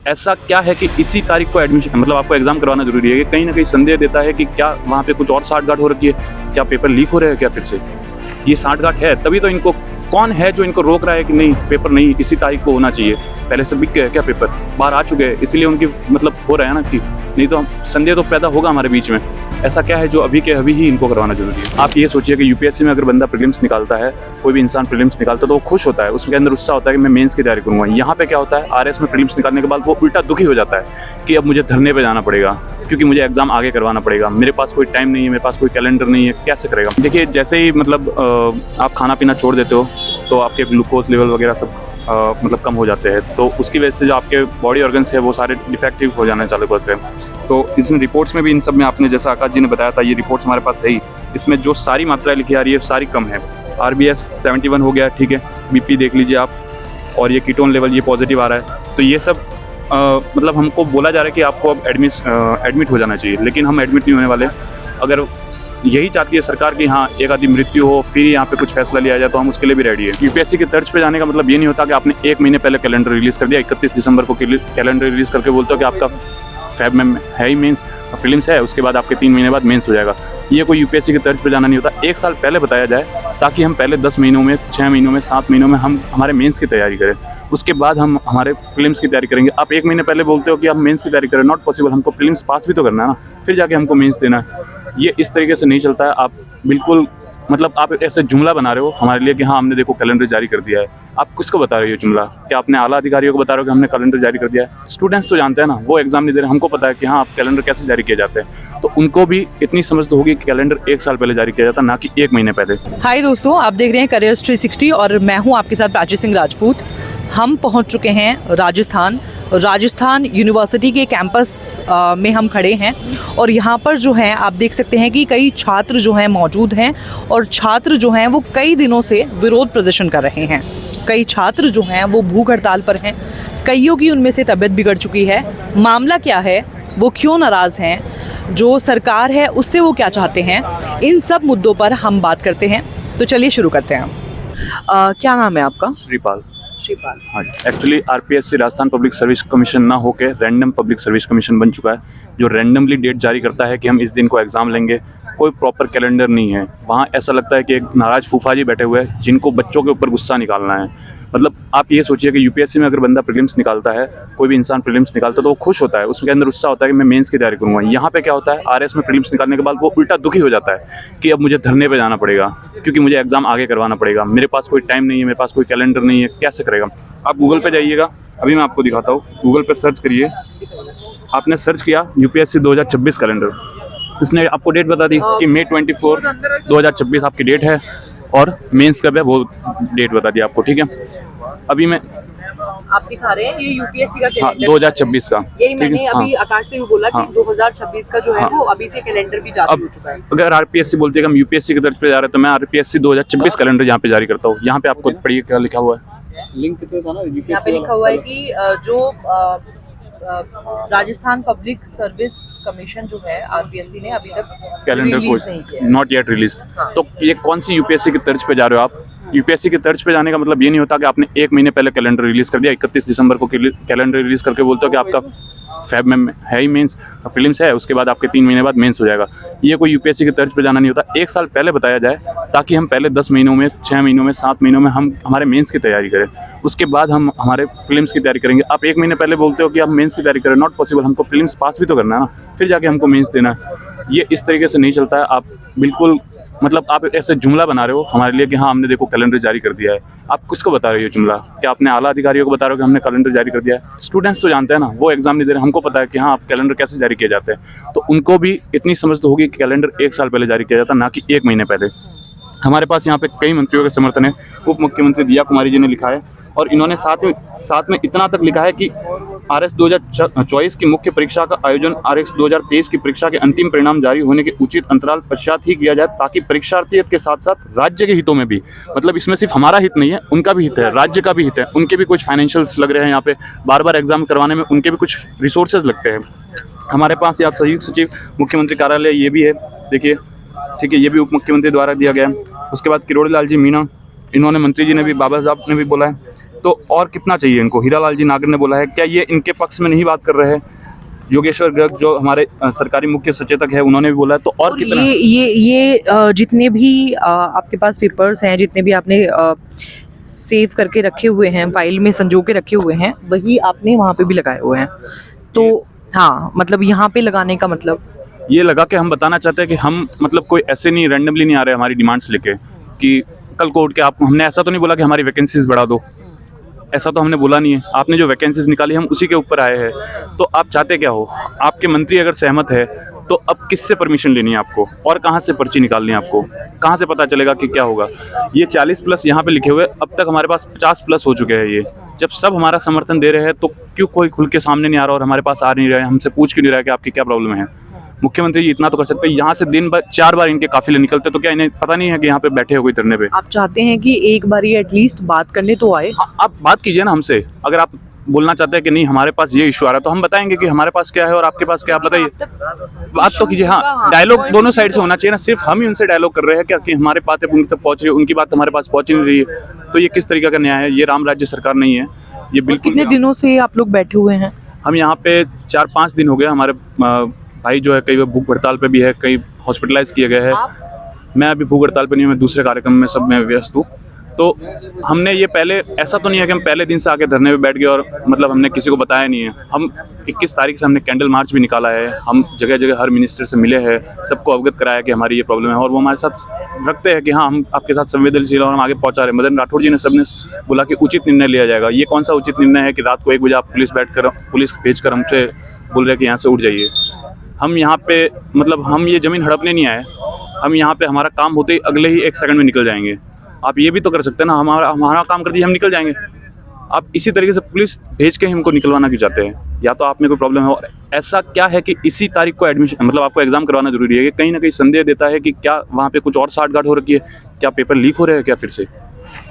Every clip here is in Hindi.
ऐसा क्या है कि इसी तारीख को एडमिशन मतलब आपको एग्जाम करवाना जरूरी है? ये कहीं ना कहीं संदेह देता है कि क्या वहाँ पे कुछ और साठगांठ हो रखी है, क्या पेपर लीक हो रहे हैं क्या फिर से? ये साठगांठ है तभी तो इनको कौन है जो इनको रोक रहा है कि नहीं पेपर नहीं इसी तारीख को होना चाहिए? पहले से बिक गए क्या पेपर, बाहर आ चुके हैं, इसीलिए उनकी मतलब हो रहा है ना कि नहीं तो संदेह तो पैदा होगा हमारे बीच में। ऐसा क्या है जो अभी के अभी ही इनको करवाना जरूरी है? आप ये सोचिए कि यूपीएससी में अगर बंदा प्रीलिम्स निकालता है, कोई भी इंसान प्रीलिम्स निकालता है तो वो खुश होता है, उसके अंदर उत्साह होता है कि मैं मेंस की तैयारी करूंगा। यहाँ पे क्या होता है, आरएस में प्रीलिम्स निकालने के बाद वो उल्टा दुखी हो जाता है कि अब मुझे धरने पे जाना पड़ेगा क्योंकि मुझे एग्जाम आगे करवाना पड़ेगा, मेरे पास कोई टाइम नहीं है, मेरे पास कोई कैलेंडर नहीं है, कैसे करेगा? देखिए जैसे ही मतलब आप खाना पीना छोड़ देते हो तो आपके ग्लूकोज लेवल वगैरह सब मतलब कम हो जाते हैं, तो उसकी वजह से जो आपके बॉडी ऑर्गन्स है वो सारे डिफेक्टिव हो जाने चालू करते हैं। तो इसमें रिपोर्ट्स में भी इन सब में आपने जैसा आकाश जी ने बताया था, ये रिपोर्ट्स हमारे पास है ही, इसमें जो सारी मात्राएं लिखी आ रही है सारी कम है। RBS 71 हो गया, ठीक है, BP देख लीजिए आप, और ये कीटोन लेवल ये पॉजिटिव आ रहा है। तो ये सब मतलब हमको बोला जा रहा है कि आपको अब एडमिट हो जाना चाहिए, लेकिन हम एडमिट नहीं होने वाले। अगर यही चाहती है सरकार कि हाँ एक आदमी मृत्यु हो फिर यहाँ पे कुछ फैसला लिया जाए तो हम उसके लिए भी रेडी है। यूपीएससी के तर्ज पे जाने का मतलब ये नहीं होता कि आपने 1 महीने पहले कैलेंडर रिलीज कर दिया, 31 दिसंबर को कैलेंडर रिलीज करके बोलते हो कि आपका फैब में है ही मेंस, प्रीलिम्स है, उसके बाद आपके 3 महीने बाद मेंस हो जाएगा। ये कोई यूपीएससी के तर्ज पे जाना नहीं होता। 1 साल पहले बताया जाए ताकि हम पहले 10 महीनों में, 6 महीनों में, 7 महीनों में हम हमारे मेंस की तैयारी करें, उसके बाद हम हमारे प्रीलिम्स की तैयारी करेंगे। आप 1 महीने पहले बोलते हो कि आप मेंस की तैयारी करें, नॉट पॉसिबल। हमको प्रीलिम्स पास भी तो करना है ना, फिर जाके हमको मेंस देना है। ये इस तरीके से नहीं चलता है। आप बिल्कुल मतलब आप ऐसे जुमला बना रहे हो हमारे लिए कि हाँ हमने देखो कैलेंडर जारी कर दिया है। आप किसको बता रहे हो ये जुमला? क्या अपने आला अधिकारियों को बता रहे हो कि हमने कैलेंडर जारी कर दिया है? स्टूडेंट्स तो जानते हैं ना, वो एग्जाम नहीं दे रहे, हमको पता है कि हाँ आप कैलेंडर कैसे जारी किए जाते हैं। तो उनको भी इतनी समझ तो होगी कि कैलेंडर 1 साल पहले जारी किया जाता, ना कि 1 महीने पहले। हाय दोस्तों, आप देख रहे हैं करियर्स 360 और मैं हूं आपके साथ प्राची सिंह राजपूत। हम पहुंच चुके हैं राजस्थान यूनिवर्सिटी के कैंपस में हम खड़े हैं और यहाँ पर जो है आप देख सकते हैं कि कई छात्र जो हैं मौजूद हैं और छात्र जो हैं वो कई दिनों से विरोध प्रदर्शन कर रहे हैं। कई छात्र जो हैं वो भूख हड़ताल पर हैं, कईयों की उनमें से तबीयत बिगड़ चुकी है। मामला क्या है, वो क्यों नाराज़ हैं, जो सरकार है उससे वो क्या चाहते हैं, इन सब मुद्दों पर हम बात करते हैं। तो चलिए शुरू करते हैं। क्या नाम है आपका? श्रीपाल। हाँ, actually RPSC Rajasthan public service commission ना होकर रैंडम पब्लिक सर्विस कमीशन बन चुका है, जो रैंडमली डेट जारी करता है कि हम इस दिन को एग्ज़ाम लेंगे। कोई प्रॉपर कैलेंडर नहीं है वहाँ। ऐसा लगता है कि एक नाराज़ फूफा जी बैठे हुए हैं जिनको बच्चों के ऊपर गुस्सा निकालना है। मतलब आप ये सोचिए कि यूपीएससी में अगर बंदा प्रीलिम्स निकालता है, कोई भी इंसान प्रीलिम्स निकालता है तो वो खुश होता है, उसके अंदर उत्साह होता है कि मैं मेंस की तैयारी करूंगा। यहाँ पे क्या होता है, आरएस में प्रीलिम्स निकालने के बाद वो उल्टा दुखी हो जाता है कि अब मुझे धरने पे जाना पड़ेगा क्योंकि मुझे एग्जाम आगे करवाना पड़ेगा, मेरे पास कोई टाइम नहीं है, मेरे पास कोई कैलेंडर नहीं है, कैसे करेगा? आप गूगल पे जाइएगा, अभी मैं आपको दिखाता हूँ। गूगल पे सर्च करिए, आपने सर्च किया यूपीएससी 2026 कैलेंडर, इसने आपको डेट बता दी कि मई 24 2026 आपकी डेट है और मेंस कब है वो डेट बता दी आपको। ठीक है, अभी मैं आप दिखा रहे हैं ये यूपीएससी का हाँ 2026 का, यही मैंने अभी आकाश से भी बोला कि 2026 का जो है वो अभी से कैलेंडर भी जारी हो चुका है। अगर RPSC बोलती है कि हम यूपीएससी की तरफ पे जा रहे हैं तो मैं RPSC 2026 कैलेंडर यहाँ पे जारी करता हूँ। यहाँ पे आपको पढ़िए क्या लिखा हुआ है, लिंक तो था ना, यहाँ पे लिखा हुआ है कि जो राजस्थान पब्लिक सर्विस कमीशन जो है RPSC ने अभी तक कैलेंडर को नॉट येट रिलीज। तो ये कौन सी यूपीएससी की तर्ज पे जा रहे हो आप? यूपीएससी की तर्ज पे जाने का मतलब ये नहीं होता कि आपने 1 महीने पहले कैलेंडर रिलीज कर दिया, 31 दिसंबर को कैलेंडर रिलीज करके बोलते हो कि आपका फैब में है ही मेंस, प्रीलिम्स है, उसके बाद आपके 3 महीने बाद मेंस हो जाएगा। ये कोई यूपीएससी की तर्ज पे जाना नहीं होता। 1 साल पहले बताया जाए ताकि हम पहले 10 महीनों में, 6 महीनों में, 7 महीनों में हम हमारे मेंस की तैयारी करें, उसके बाद हम हमारे प्रीलिम्स की तैयारी करेंगे। आप 1 महीने पहले बोलते हो कि आप मेंस की तैयारी करें, नॉट पॉसिबल। हमको प्रीलिम्स पास भी तो करना है ना, फिर जाके हमको मेंस देना है। ये इस तरीके से नहीं चलता है। आप बिल्कुल मतलब आप ऐसे जुमला बना रहे हो हमारे लिए कि हाँ हमने देखो कैलेंडर जारी कर दिया है। आप किसको बता रहे हो ये जुमला? क्या अपने आला अधिकारियों को बता रहे हो कि हमने कैलेंडर जारी कर दिया है? स्टूडेंट्स तो जानते हैं ना, वो एग्जाम नहीं दे रहे, हमको पता है कि हाँ आप कैलेंडर कैसे जारी किए जाते हैं। तो उनको भी इतनी समझ तो होगी कि कैलेंडर 1 साल पहले जारी किया जाता, ना कि 1 महीने पहले। हमारे पास यहाँ पे कई मंत्रियों के समर्थन है। उप मुख्यमंत्री दिया कुमारी जी ने लिखा है और इन्होंने साथ में इतना तक लिखा है कि RS 2024 की मुख्य परीक्षा का आयोजन RX 2023 की परीक्षा के अंतिम परिणाम जारी होने के उचित अंतराल पश्चात ही किया जाए ताकि परीक्षार्थी हित के साथ साथ राज्य के हितों में भी, मतलब इसमें सिर्फ हमारा हित नहीं है, उनका भी हित है, राज्य का भी हित है, उनके भी कुछ फाइनेंशियल्स लग रहे हैं यहाँ पे, बार बार एग्जाम करवाने में उनके भी कुछ रिसोर्सेज लगते हैं। हमारे पास यहाँ संयुक्त सचिव मुख्यमंत्री कार्यालय ये भी है, देखिए, ठीक है, ये भी उप मुख्यमंत्री द्वारा दिया गया है। उसके बाद किरोड़ी लाल जी मीणा, इन्होंने मंत्री जी ने भी, बाबा साहब ने भी बोला है तो और कितना चाहिए इनको? हीरालाल जी नागर ने बोला है, क्या ये इनके पक्ष में नहीं बात कर रहे हैं? योगेश्वर गर्ग जो हमारे सरकारी मुख्य सचेतक है, उन्होंने भी बोला है, तो और कितना? ये जितने भी आपके पास पेपर्स हैं, जितने भी आपने सेव करके रखे हुए हैं, फाइल में संजो के रखे हुए हैं, वही आपने वहाँ पे भी लगाए हुए हैं। तो हाँ, मतलब यहाँ पे लगाने का मतलब ये लगा के हम बताना चाहते हैं कि हम मतलब कोई ऐसे नहीं रैंडमली नहीं आ रहे हमारी डिमांड्स लेके कि कल को उठ के आप, हमने ऐसा तो नहीं बोला कि हमारी वैकेंसीज बढ़ा दो, ऐसा तो हमने बोला नहीं है। आपने जो वैकेंसीज निकाली हम उसी के ऊपर आए हैं। तो आप चाहते क्या हो? आपके मंत्री अगर सहमत है तो अब किससे परमिशन लेनी है आपको, और कहाँ से पर्ची निकालनी है आपको? कहाँ से पता चलेगा कि क्या होगा? ये 40+ यहाँ पे लिखे हुए, अब तक हमारे पास 50+ हो चुके हैं। ये जब सब हमारा समर्थन दे रहे हैं तो क्यों कोई खुल के सामने नहीं आ रहा और हमारे पास आ नहीं रहा है, हमसे पूछ क्यों नहीं रहा है कि आपकी क्या प्रॉब्लम है? मुख्यमंत्री जी इतना तो कर सकते हैं, यहाँ से दिन भर 4 बार इनके काफिले निकलते, तो क्या इन्हें पता नहीं है कि यहाँ पे बैठे हो कोई धरने पे? आप चाहते हैं कि एक बार ये एटलीस्ट बात करने तो आए? हाँ, आप बात कीजिए ना हमसे। अगर आप बोलना चाहते हैं कि नहीं हमारे पास ये इशू आ रहा है, तो हम बताएंगे कि हमारे पास क्या है और आपके पास क्या है, आप बताइए। बात तो कीजिए। हाँ, डायलॉग दोनों साइड से होना चाहिए ना, सिर्फ हम ही उनसे डायलॉग कर रहे हैं क्या कि हमारे बातें उनकी तक पहुंच रही है, उनकी बात हमारे पास पहुंच नहीं रही है? तो ये किस तरीके का न्याय है? ये राम राज्य सरकार नहीं है ये, बिल्कुल। कितने दिनों से आप लोग बैठे हुए हैं? हम यहाँ पे 4-5 दिन हो गए। हमारे भाई जो है कई भूख हड़ताल पे भी है, कई हॉस्पिटलाइज किए गए हैं। मैं अभी भूख हड़ताल पे नहीं हूँ, मैं दूसरे कार्यक्रम में सब में व्यस्त हूँ। तो हमने ये पहले, ऐसा तो नहीं है कि हम पहले दिन से आके धरने पे बैठ गए और मतलब हमने किसी को बताया नहीं है। हम 21 तारीख से हमने कैंडल मार्च भी निकाला है, हम जगह जगह हर मिनिस्टर से मिले हैं, सबको अवगत कराया कि हमारी ये प्रॉब्लम है, और वो हमारे साथ रखते हैं कि हाँ हम आपके साथ संवेदनशील और हम आगे पहुँचा रहे हैं। मदन राठौड़ जी ने सबने बोला कि उचित निर्णय लिया जाएगा। ये कौन सा उचित निर्णय है कि रात को 1 बजे आप पुलिस भेज कर हमसे बोल रहे हैं कि यहाँ से उठ जाइए? हम यहाँ पे मतलब हम ये ज़मीन हड़पने नहीं आए, हम यहाँ पे हमारा काम होते ही अगले ही 1 सेकंड में निकल जाएंगे। आप ये भी तो कर सकते हैं ना, हमारा काम कर दीजिए, हम निकल जाएंगे। आप इसी तरीके से पुलिस भेज के हमको निकलवाना क्यों चाहते हैं? या तो आप में कोई प्रॉब्लम है, और ऐसा क्या है कि इसी तारीख को एडमिशन मतलब आपको एग्जाम करवाना जरूरी है? कि कहीं ना कहीं संदेह देता है कि क्या वहाँ पे कुछ और साठगांठ हो रखी है, क्या पेपर लीक हो रहे हैं क्या फिर से?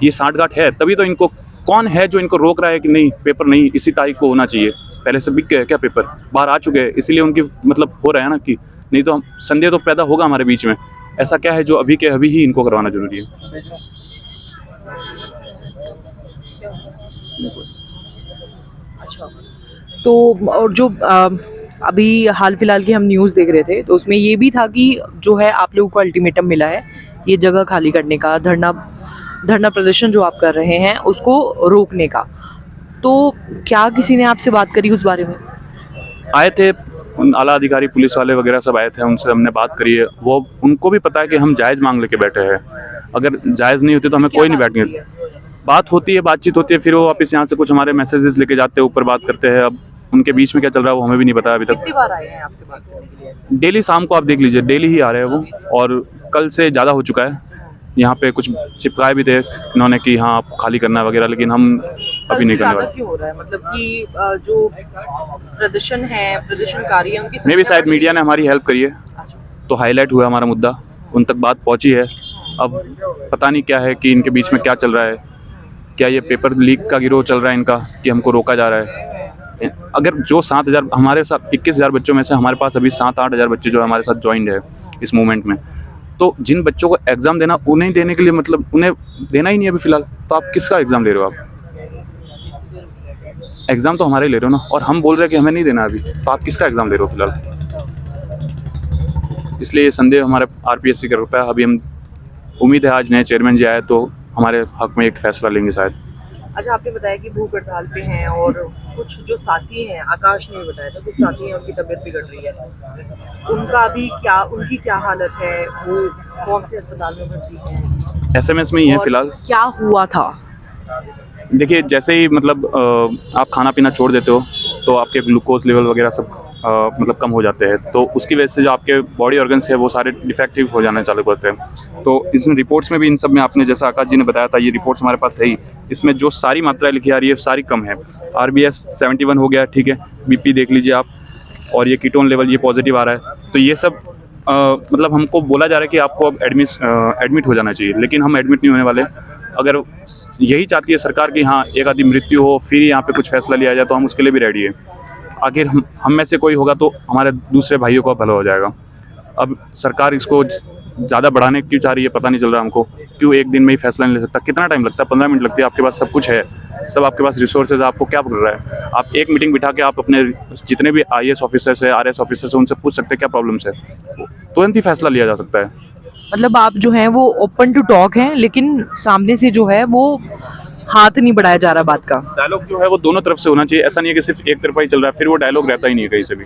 ये साठगांठ है, तभी तो इनको कौन है जो इनको रोक रहा है कि नहीं पेपर नहीं इसी तारीख को होना चाहिए? पहले से बिक गए क्या पेपर? बाहर आ चुके हैं, इसीलिए उनकी मतलब हो रहा है ना कि नहीं, तो हम संदेह तो पैदा होगा हमारे बीच में। ऐसा क्या है जो अभी के अभी ही इनको करवाना जरूरी है? अच्छा, तो और जो अभी हाल फिलहाल की हम न्यूज़ देख रहे थे, तो उसमें ये भी था कि जो है आप लोगों को अल्टीमेटम मिला है ये जगह खाली करने का, धरना प्रदर्शन जो आप कर रहे हैं उसको रोकने का। तो क्या किसी ने आपसे बात करी उस बारे में? आए थे आला अधिकारी, पुलिस वाले वगैरह सब आए थे, उनसे हमने बात करी है। वो उनको भी पता है कि हम जायज़ मांग लेके बैठे हैं, अगर जायज़ नहीं होती तो हमें कोई नहीं बैठने। बात होती है, बातचीत होती है, फिर वो वापस यहाँ से कुछ हमारे मैसेजेस लेके जाते हैं, ऊपर बात करते हैं। अब उनके बीच में क्या चल रहा है वो हमें भी नहीं पता अभी तक। कितनी बार आए हैं आपसे बात करने के लिए? डेली शाम को आप देख लीजिए, डेली ही आ रहे हैं वो, और कल से ज़्यादा हो चुका है। यहाँ पे कुछ चिपकाए भी थे इन्होंने कि हाँ आपको खाली करना है वगैरह, लेकिन हम अभी नहीं करने वाले। क्यों हो रहा है? मतलब कि जो प्रदर्शन है, प्रदर्शनकारी है, उनकी मे भी शायद मीडिया ने हमारी हेल्प करी है तो हाईलाइट हुआ हमारा मुद्दा, उन तक बात पहुँची है। अब पता नहीं क्या है कि इनके बीच में क्या चल रहा है, क्या ये पेपर लीक का गिरोह चल रहा है इनका कि हमको रोका जा रहा है। अगर जो 7,000 हमारे साथ 21,000 बच्चों में से हमारे पास अभी 7-8 हज़ार बच्चे जो हमारे साथ ज्वाइंड है इस मूवमेंट में, तो जिन बच्चों को एग्ज़ाम देना उन्हें देने के लिए मतलब उन्हें देना ही नहीं अभी फ़िलहाल, तो आप किसका एग्ज़ाम ले रहे हो? आप एग्ज़ाम तो हमारे ले रहे हो ना, और हम बोल रहे हैं कि हमें नहीं देना अभी, तो आप किसका एग्ज़ाम ले रहे हो फ़िलहाल? इसलिए ये संदेह हमारे RPSC का रुपया। अभी हम उम्मीद है आज नए चेयरमैन जी आए तो हमारे हक में एक फ़ैसला लेंगे शायद। अच्छा, आपने बताया कि भूख हड़ताल पे हैं और कुछ जो साथी हैं, आकाश ने बताया था कुछ साथी हैं उनकी तबीयत बिगड़ रही है, उनका अभी क्या, उनकी क्या हालत है? वो कौन से अस्पताल में भर्ती हैं? SMS में ही है फ़िलहाल। क्या हुआ था? देखिए, जैसे ही मतलब आप खाना पीना छोड़ देते हो तो आपके ग्लूकोज लेवल वगैरह सब मतलब कम हो जाते हैं, तो उसकी वजह से जो आपके बॉडी ऑर्गन्स है वो सारे डिफेक्टिव हो जाने चालू करते हैं। तो इन रिपोर्ट्स में भी इन सब में आपने जैसा आकाश जी ने बताया था, ये रिपोर्ट्स हमारे पास है ही, इसमें जो सारी मात्राएं लिखी आ रही है सारी कम है। RBS 71 हो गया, ठीक है, BP देख लीजिए आप, और ये कीटोन लेवल ये पॉजिटिव आ रहा है। तो ये सब मतलब हमको बोला जा रहा है कि आपको अब एडमिट हो जाना चाहिए, लेकिन हम एडमिट नहीं होने वाले। अगर यही चाहती है सरकार कि हाँ एक आदमी मृत्यु हो फिर यहाँ पे कुछ फैसला लिया जाए, तो हम उसके लिए भी रेडी है। आखिर हम में से कोई होगा तो हमारे दूसरे भाइयों का भला हो जाएगा। अब सरकार इसको ज़्यादा बढ़ाने क्यों चाह रही है पता नहीं चल रहा हमको। क्यों एक दिन में ही फैसला नहीं ले सकता? कितना टाइम लगता है? 15 मिनट लगते हैं, आपके पास सब कुछ है, सब आपके पास रिसोर्सेज, आपको क्या पड़ रहा है? आप एक मीटिंग बिठा के आप अपने जितने भी IAS ऑफिसर्स है, RS ऑफिसर्स है, उनसे पूछ सकते हैं क्या प्रॉब्लम्स है, तुरंत ही फैसला लिया जा सकता है। मतलब आप जो हैं वो ओपन टू टॉक हैं, लेकिन सामने से जो है वो हाथ नहीं बढ़ाया जा रहा बात का। डायलॉग जो है वो दोनों तरफ से होना चाहिए, ऐसा नहीं है कि सिर्फ एक तरफा ही चल रहा है, फिर वो डायलॉग रहता ही नहीं है कहीं से भी।